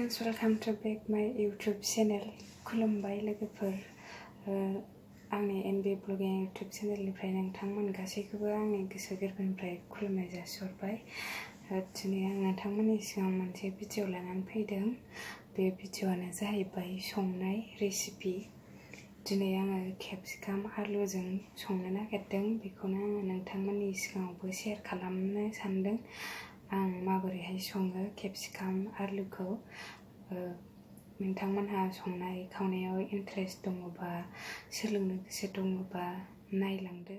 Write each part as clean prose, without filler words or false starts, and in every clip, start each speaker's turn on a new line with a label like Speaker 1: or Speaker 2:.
Speaker 1: Thanks, welcome to back my YouTube channel kulumbai lwgwpwr आंनि एनबि ब्लगिं YouTube चेनेलनिफ्राय नोंथांमोन गासैखौबो आंनि गोसो गोरबोनिफ्राय खुलुमनाय जासिहरबाय। दिनै आं नोंथांमोननि सिगाङाव मोनसे भिडिअ लानानै फैदों। बे भिडिअआनो जाहैबाय संनाय रेसिपि। दिनै आङो केप्सिकाम आलुजों संनो नागिरदों। बेखौनो आङो नोंथांमोननि सिगाङावबो शेयार खालामनो सानदों। आं माबोरैहाय सङो केप्सिकाम आलुखौ। नोंथांमोनहा संनाय खावनायाव इन्टारेस्ट दङबा, सोलोंनो गोसो दङबा नायलांदो।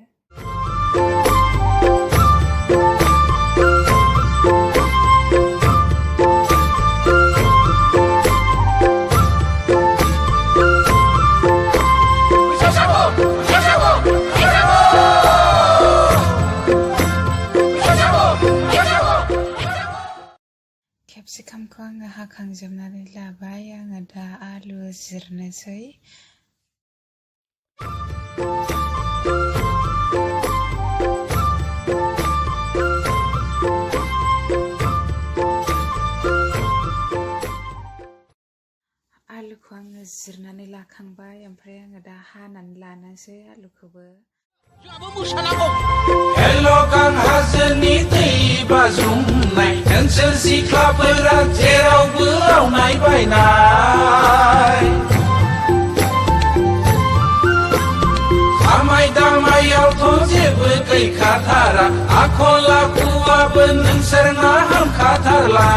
Speaker 1: केप्सिकामखौ आङो हाखांजोबनानै लाबाय। आङो दा आलु जिरनोसै। आलुखौ आङो जिरनानै लाखांबाय, ओमफ्राय आङो दा हानानै लानोसै आलुखौबो।
Speaker 2: हेलो गां हाजोनि दै बाज्रुमनाय, नोंसोर सिख्लाफोरा जेरावबो आवनाय बायनाय। खामाय दामायावथ' जेबो गैखाथारा, आखल आखुआबो नोंसोरना हामखाथारला।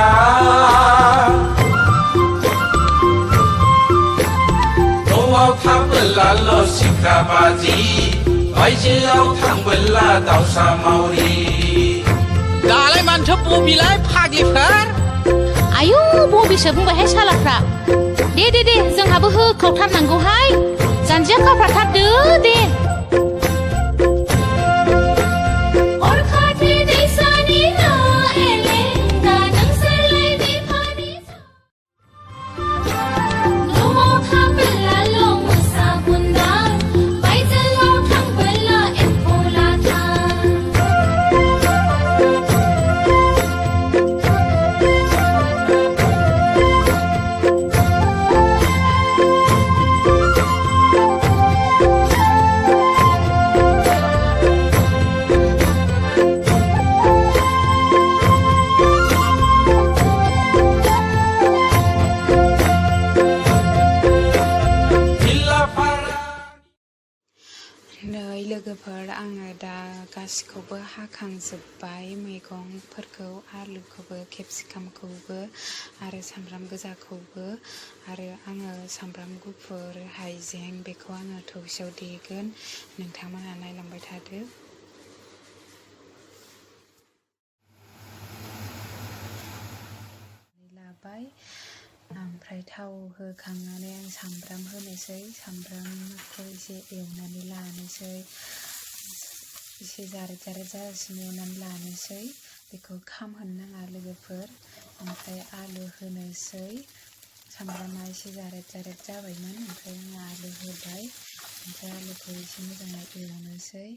Speaker 2: न'आव थाबोलाल' सिख्रा बाजि, बायजोआव थांबोला दावसा मावरि।
Speaker 3: दालाय मानोथो बबिलाय फाग्लिफोर?
Speaker 4: आयु बबिसो बुंबायहाय सालाफ्रा। दे दे दे जोंहाबो होखावथारनांगौहाय, जानजिया खाफ्राथारदो दे।
Speaker 1: लोगोफोर, आङो दा गासिखौबो हाखांजोब्बाय। मैगंफोरखौ, आलुखौबो, केप्सिकामखौबो आरो सामब्राम गोजाखौबो, आरो आङो सामब्राम गुफुर, हाइजें बेखौ आङो थौसियाव देगोन। नोंथांमोनहा नायलांबाय थादो। लाबाय, ओमफ्राय थाव होखांनानै आं सामब्राम होनोसै। सामब्रामखौ एसे एवनानै लानोसै, एसे जारेद जारेद जाजासिम एवनानै लानोसै। बेखौ खामहोनो नाङा लोगोफोर। ओमफ्राय आलु होनोसै। सामब्रामा एसे जारेद जारेद जाबायमोन, ओमफ्राय आङो आलु होबाय। ओमफ्राय आलुखौ एसे मोजाङै एवनोसै।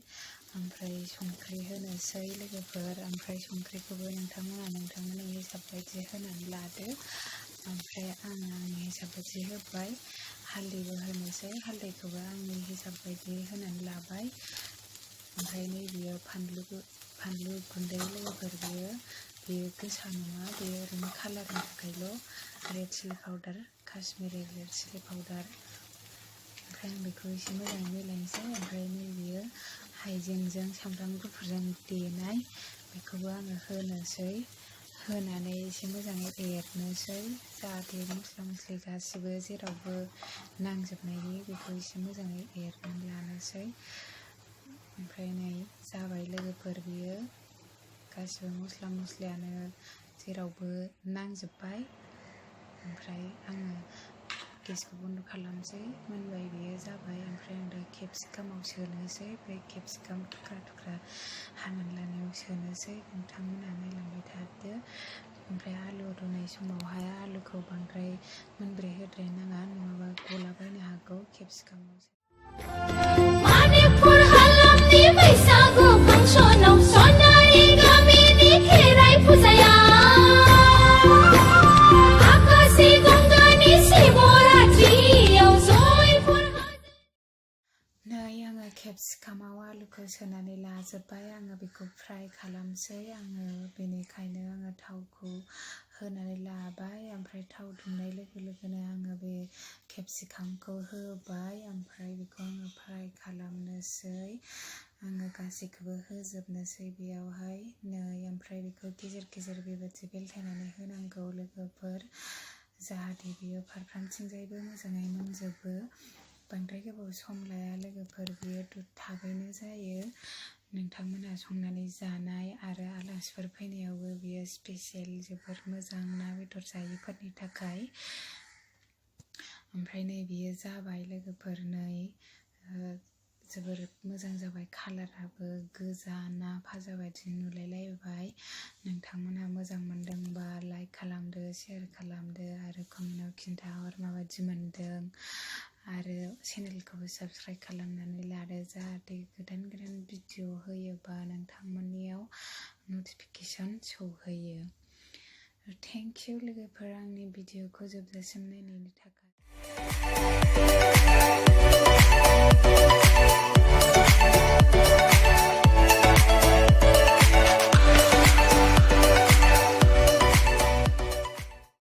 Speaker 1: ओमफ्राय संख्रि होनोसै लोगोफोर। ओमफ्राय संख्रिखौबो नोंथांमोननि हिसाब बायदि होनानै लादो। ओमफ्राय आङो आंनि हिसाब बायदि होबाय। हालदैबो होनोसै। हालदैखौबो आंनि हिसाब बायदि होनानै लाबाय। ओमफ्राय नैबेयो फानलु गुन्दै लोगोफोर। बेयो गोसा नङा, बेयो ओरैनो कालारनि थाखायल'। Red chilli powder, Kashmiri red chilli powder. ओमफ्राय आं बेखौ एसे मोजाङै मिलायनोसै। ओमफ्राय नैबेयो हाइजेंजों सामब्राम गुफुरजों देनाय, बेखौबो आङो होनोसै। होनानै एसे मोजाङै एरनोसै, जाहाथे मस्ला मस्लि गासिबो जेरावबो नांजोबनायनि। बेखौ एसे मोजाङै एरनानै लानोसै। ओमफ्राय नै जाबाय लोगोफोर, बियो गासिबो मस्ला मस्लियानो जेरावबो नांजोब्बाय। ओमफ्राय आङो गेसखौ बन्द' खालामसै। मोनबाय, बियो जाबाय। ओमफ्राय आं दा केप्सिकामाव सोनोसै। ओमफ्राय केप्सिकाम थुख्रा थुख्रा हानानै लानायाव सोनोसै। नोंथांमोनहा नायलांबाय थादो। ओमफ्राय आलु रुनाय समावहाय आलुखौ बांद्राय मोनब्रे होद्राय नाङा, नङाबा गलाबायनो हागौ केप्सिकामाव।
Speaker 4: बैसागु फांसनाव सनारि गामिनि खेराइ फुजाया आकाशि
Speaker 1: केपसिकामाव आलुखौ सोनानै लाजोब्बाय आङो बेखौ फ्राय खालामसै आङो बेनिखायनो आङो थावखौ होनानै लाबाय ओमफ्राय थाव दुंनाय लोगो लोगोनो आङो बे केपसिकामखौ होबाय ओमफ्राय बेखौ आङो फ्राय खालामनोसै आङो गासैखौबो होजोबनोसै बेयावहाय ओमफ्राय बेखौ गेजेर गेजेर बेबायदि बेलथायनानै होनांगौ लोगोफोर जाहाथे बियो फारफ्रामथिंजायबो मोजाङै मोनजोबो बांद्राय गोबाव सम लाया लोगोफोर बियो थाबैनो जायो नोंथांमोनहा संनानै जानाय आरो आलासिफोर फैनायावबो बियो स्पेसियेल जोबोर मोजां ना बेदर जायिफोरनि थाखाय ओमफ्राय नै बियो जाबाय लोगोफोर नै जोबोर मोजां जाबाय कालाराबो गोजा ना भाजा बायदि नुलायलायबाय नोंथांमोनहा मोजां मोनदोंबा लाइक खालामदो शेयार खालामदो आरो कमेन्टआव खिन्थाहर माबायदि मोनदों आरो चेनेलखौबो साबस्क्राइब खालामनानै लादो जाहाथे गोदान गोदान भिडिअ होयोबा नोंथांमोननियाव नटिफिकेसन सौहैयो थेंक इउ लोगोफोर आंनि भिडिअखौ जोबजासिम नायनायनि थाखाय